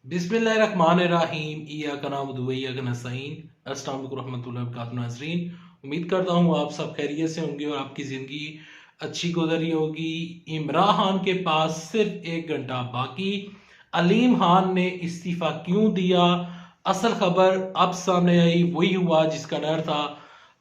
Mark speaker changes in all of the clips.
Speaker 1: बिस्मिल्लाहिर्रहमानिर्रहीम इय्याका नअबुदु व इय्याका नस्तईन। अस्सलाम वालेकुम रहमतुल्लाहि व बरकातहू नाज़रीन, उम्मीद करता हूँ आप सब खैरियत से होंगे और आपकी ज़िंदगी अच्छी गुजरी होगी। इमरान खान के पास सिर्फ 1 घंटा बाकी। अलीम खान ने इस्तीफ़ा क्यों दिया, असल खबर अब सामने आई, वही हुआ जिसका डर था।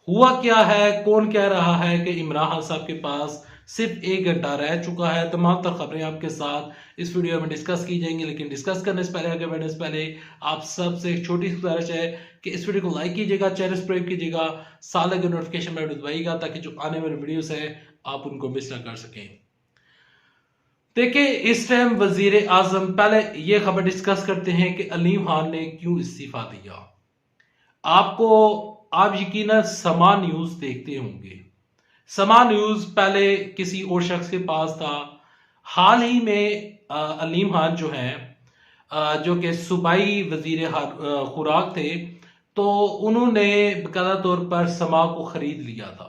Speaker 1: हुआ क्या है, कौन कह रहा है कि इमरान खान साहब के पास सिर्फ 1 घंटा रह चुका है। तमाम तर खबरें आपके साथ इस वीडियो में डिस्कस की जाएंगी, लेकिन डिस्कस करने से पहले, आगे बढ़ने से पहले आप सबसे एक छोटी सी गुजारिश है कि इस वीडियो को लाइक कीजिएगा, चैनल सब्सक्राइब कीजिएगा, साथ लगे नोटिफिकेशन बेल दबाइएगा ताकि जो आने वाले वीडियोस है आप उनको मिस ना कर सकें। देखिए, इस टाइम वजीर आजम, पहले ये खबर डिस्कस करते हैं कि अलीम खान ने क्यों इस्तीफा दिया। आप यकीनन समा न्यूज देखते होंगे। समा न्यूज पहले किसी और शख्स के पास था। हाल ही में अलीम खान जो है, जो कि सूबाई वजीर खुराक थे, तो उन्होंने बकायदा तौर पर समा को खरीद लिया था।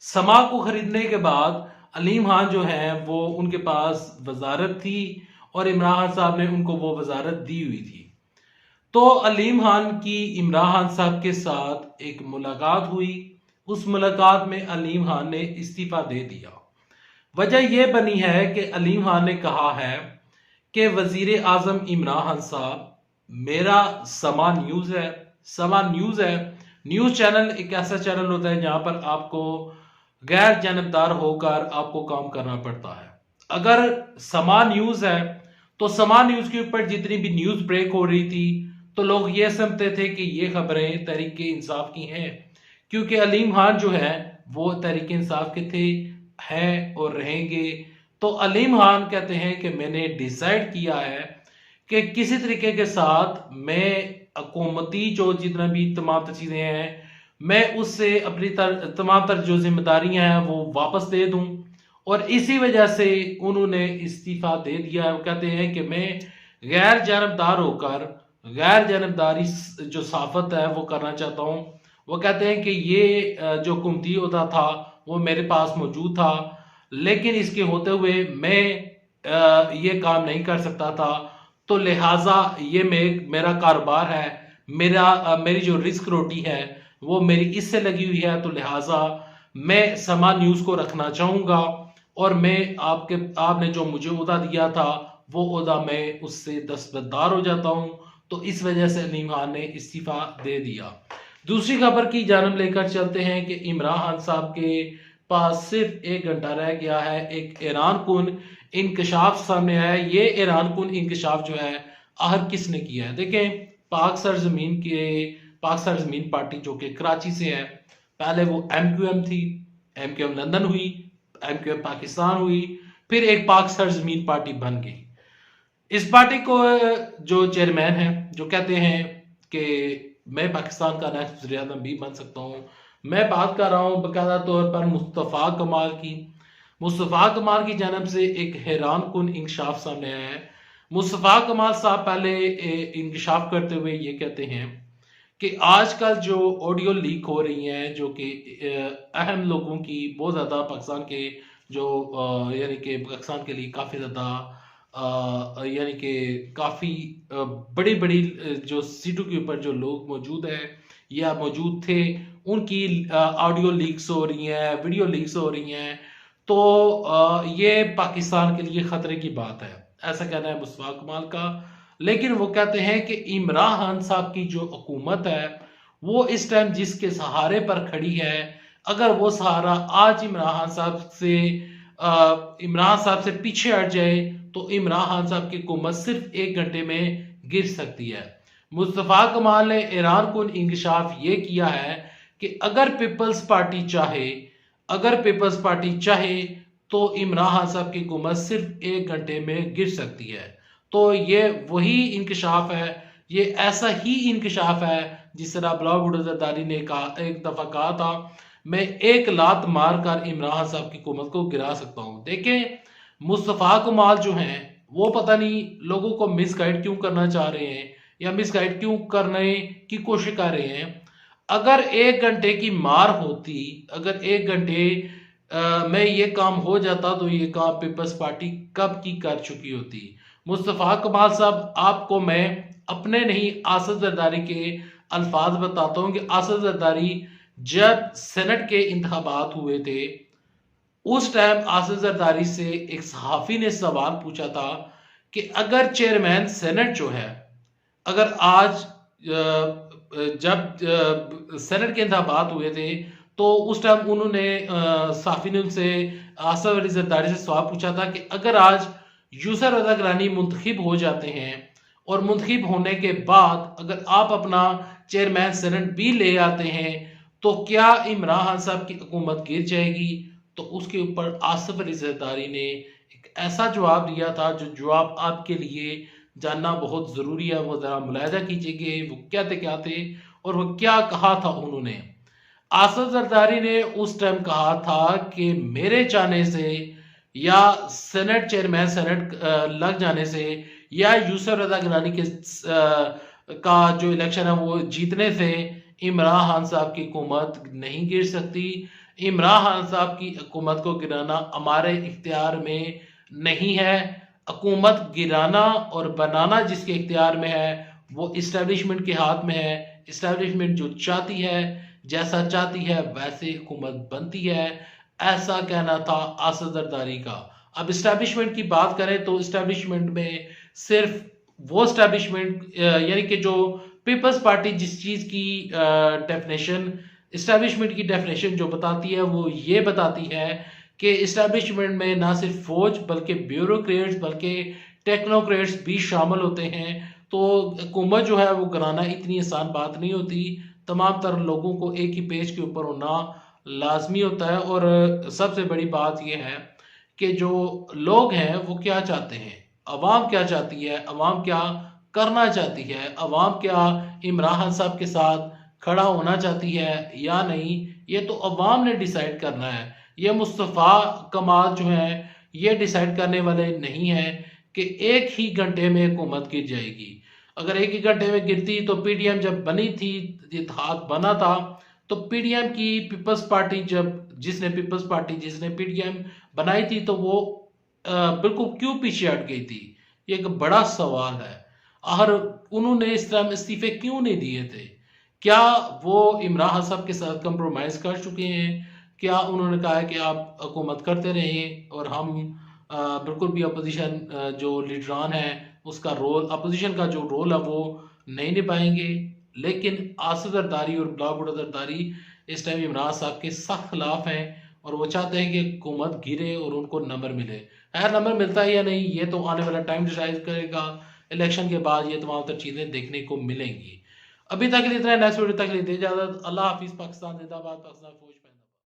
Speaker 1: समा को खरीदने के बाद अलीम खान जो है वो उनके पास वजारत थी और इमरान खान साहब ने उनको वो वजारत दी हुई थी। तो अलीम खान की इमरान खान साहब के साथ एक मुलाकात हुई। उस मुलाकात में अलीम खान ने इस्तीफा दे दिया। वजह यह बनी है कि अलीम खान ने कहा है कि वजीर आजम इमरान खान साहब, मेरा समा न्यूज है। समा न्यूज है, न्यूज चैनल एक ऐसा चैनल होता है जहां पर आपको गैर जानबदार होकर आपको काम करना पड़ता है। अगर समा न्यूज है तो समा न्यूज के ऊपर जितनी भी न्यूज ब्रेक हो रही थी तो लोग ये समझते थे कि ये खबरें तहरीक इंसाफ की हैं, क्योंकि अलीम खान जो है वो तहरीक इंसाफ के थे, हैं और रहेंगे। तो अलीम खान कहते हैं कि मैंने डिसाइड किया है कि किसी तरीके के साथ मैं हुकूमती जो जितना भी तमाम चीज़ें हैं, मैं उससे अपनी तमाम तर जो जिम्मेदारियां हैं वो वापस दे दूं। और इसी वजह से उन्होंने इस्तीफा दे दिया। वो कहते हैं कि मैं गैर जानबदार होकर गैर जानबदारी जो साफत है वो करना चाहता हूँ। वो कहते हैं कि ये जो हुकूमती ओहदा था वो मेरे पास मौजूद था, लेकिन इसके होते हुए मैं ये काम नहीं कर सकता था। तो लिहाजा ये मेरा कारोबार है, मेरी जो रिस्क रोटी है वो मेरी इससे लगी हुई है। तो लिहाजा मैं समा न्यूज को रखना चाहूंगा और मैं आपने जो मुझे ओहदा दिया था वो ओहदा मैं उससे दस्तबरदार हो जाता हूं। तो इस वजह से अलीम खान ने इस्तीफा दे दिया। दूसरी खबर की जानब लेकर चलते हैं कि इमरान खान साहब के पास सिर्फ 1 घंटा रह गया है। एक हैरान कुन इंकशाफ सामने आया है। ये हैरान कुन इंकशाफ जो है आखिर किसने किया है? देखें, पाक सरजमीन पार्टी जो कि कराची से है, पहले वो MQM थी, MQM लंदन हुई, MQM पाकिस्तान हुई, फिर एक पाक सरजमीन पार्टी बन गई। इस पार्टी को जो चेयरमैन है, जो कहते हैं कि मैं पाकिस्तान का नेक्स्ट वज़ीर आज़म भी बन सकता हूँ। मैं बात कर रहा हूँ बकायदा तौर पर मुस्तफ़ा कमाल की। मुस्तफ़ा कमाल की जानब से एक हैरान कुन इंकशाफ सामने आया है। मुस्तफ़ा कमाल साहब पहले इंकशाफ करते हुए ये कहते हैं कि आजकल जो ऑडियो लीक हो रही हैं, जो कि अहम लोगों की बहुत ज़्यादा पाकिस्तान के जो यानी कि पाकिस्तान के लिए काफ़ी ज़्यादा यानी कि काफ़ी बड़ी बड़ी जो सीटों के ऊपर जो लोग मौजूद हैं या मौजूद थे, उनकी ऑडियो लीक्स हो रही हैं, वीडियो लीक्स हो रही हैं। तो ये पाकिस्तान के लिए खतरे की बात है, ऐसा कहना है मुस्तफा कमाल का। लेकिन वो कहते हैं कि इमरान खान साहब की जो हुकूमत है वो इस टाइम जिसके सहारे पर खड़ी है, अगर वो सहारा आज इमरान साहब से पीछे हट जाए तो इमरान खान साहब की हुकूमत सिर्फ 1 घंटे में गिर सकती है। मुस्तफ़ा कमाल ने ईरान को इंकशाफ ये किया है कि अगर पीपल्स पार्टी चाहे तो इमरान खान साहब की हुकूमत सिर्फ 1 घंटे में गिर सकती है। तो ये वही इंकशाफ है, ये ऐसा ही इंकशाफ है जिस तरह बिलावल भुट्टो जरदारी ने एक दफा कहा था, मैं एक लात मार कर इमरान खान साहब की हुकूमत को गिरा सकता हूं। देखें, मुस्तफ़ा कमाल जो हैं वो पता नहीं लोगों को मिसगाइड क्यों करना चाह रहे हैं या मिसगाइड क्यों करने की कोशिश कर रहे हैं। अगर 1 घंटे की मार होती, अगर 1 घंटे में ये काम हो जाता तो ये काम पीपल्स पार्टी कब की कर चुकी होती। मुस्तफ़ा कमाल साहब, आपको मैं अपने नहीं आसिफ जरदारी के अल्फाज बताता हूँ कि आसिफ जरदारी जब सेनेट के इंतखाबात हुए थे, उस टाइम आसिफ जरदारी से एक सहाफ़ी ने सवाल पूछा था कि अगर चेयरमैन सेनेट जो है, अगर आज जब सेनेट के इंतखाबात हुए थे, तो उस टाइम उन्होंने सहाफ़ी ने उनसे आसिफ अली जरदारी से सवाल पूछा था कि अगर आज यूसर रज़ा गिलानी मुंतखब हो जाते हैं और मुंतखब होने के बाद अगर आप अपना चेयरमैन सेनेट भी ले आते हैं, तो क्या इमरान खान साहब की हुकूमत गिर जाएगी? तो उसके ऊपर आसिफ अली जरदारी ने एक ऐसा जवाब दिया था, जो जवाब आपके लिए जानना बहुत ज़रूरी है। वो ज़रा मुलाहिदा कीजिए वो क्या थे और वो क्या कहा था उन्होंने। आसिफ जरदारी ने उस टाइम कहा था कि मेरे जाने से या सेनेट चेयरमैन सेनेट लग जाने से या यूसुफ रज़ा गिलानी के का जो इलेक्शन है वो जीतने से इमरान खान साहब की हुकूमत नहीं गिर सकती। इमरान खान साहब की हुकूमत को गिराना हमारे इख्तियार में नहीं है। हुकूमत गिराना और बनाना जिसके इख्तियार में है वो इस्टेब्लिशमेंट के हाथ में है। इस्टेब्लिशमेंट जो चाहती है, जैसा चाहती है वैसे हुकूमत बनती है। ऐसा कहना था आसिफ जरदारी का। अब इस्टेब्लिशमेंट की बात करें तो इस्टेब्लिशमेंट में सिर्फ वो इस्टेब्लिशमेंट यानी कि जो पीपल्स पार्टी जिस चीज़ की डेफिनेशन इस्टेब्लिशमेंट की डेफिनेशन जो बताती है वो ये बताती है कि इस्टेब्लिशमेंट में ना सिर्फ फौज बल्कि ब्यूरोक्रेट्स बल्कि टेक्नोक्रेट्स भी शामिल होते हैं। तो हुकूमत जो है वो कराना इतनी आसान बात नहीं होती। तमाम तर लोगों को एक ही पेज के ऊपर होना लाजमी होता है। और सबसे बड़ी बात यह है कि जो लोग हैं वो क्या चाहते हैं, अवाम क्या चाहती है, अवाम क्या करना चाहती है, अवाम क्या इमरान खान साहब के साथ खड़ा होना चाहती है या नहीं, ये तो अवाम ने डिसाइड करना है। ये मुस्तफ़ा कमाल जो है ये डिसाइड करने वाले नहीं है कि एक ही घंटे में हुकूमत गिर जाएगी। अगर एक ही घंटे में गिरती तो पीडीएम जब बनी थी, इत्तेहाद बना था, तो पीडीएम की पीपल्स पार्टी जिसने जिसने पीडीएम बनाई थी तो वो बिल्कुल क्यों पीछे हट गई थी, ये एक बड़ा सवाल है। आखिर उन्होंने इस तरह इस्तीफे क्यों नहीं दिए थे? क्या वो इमरान खान साहब के साथ कंप्रोमाइज कर चुके हैं? क्या उन्होंने कहा है कि आप हुकूमत करते रहें और हम बिल्कुल भी अपोजिशन जो लीडरान है उसका रोल, अपोजिशन का जो रोल है वो नहीं निभाएंगे? लेकिन आसिफ जरदारी और गुलाम बड़ो जरदारी इस टाइम इमरान साहब के सख्त खिलाफ हैं और वो चाहते हैं कि हुकूमत गिरे और उनको नंबर मिले। खैर नंबर मिलता है या नहीं ये तो आने वाला टाइम डिसाइड करेगा। इलेक्शन के बाद ये तमाम तर चीज़ें देखने को मिलेंगी। अभी तक के लिए इतना, नेक्स्ट वीडियो तक के लिए इजाज़त। अल्लाह हाफिज़। पाकिस्तान जिंदाबाद। पाकिस्तान फौज।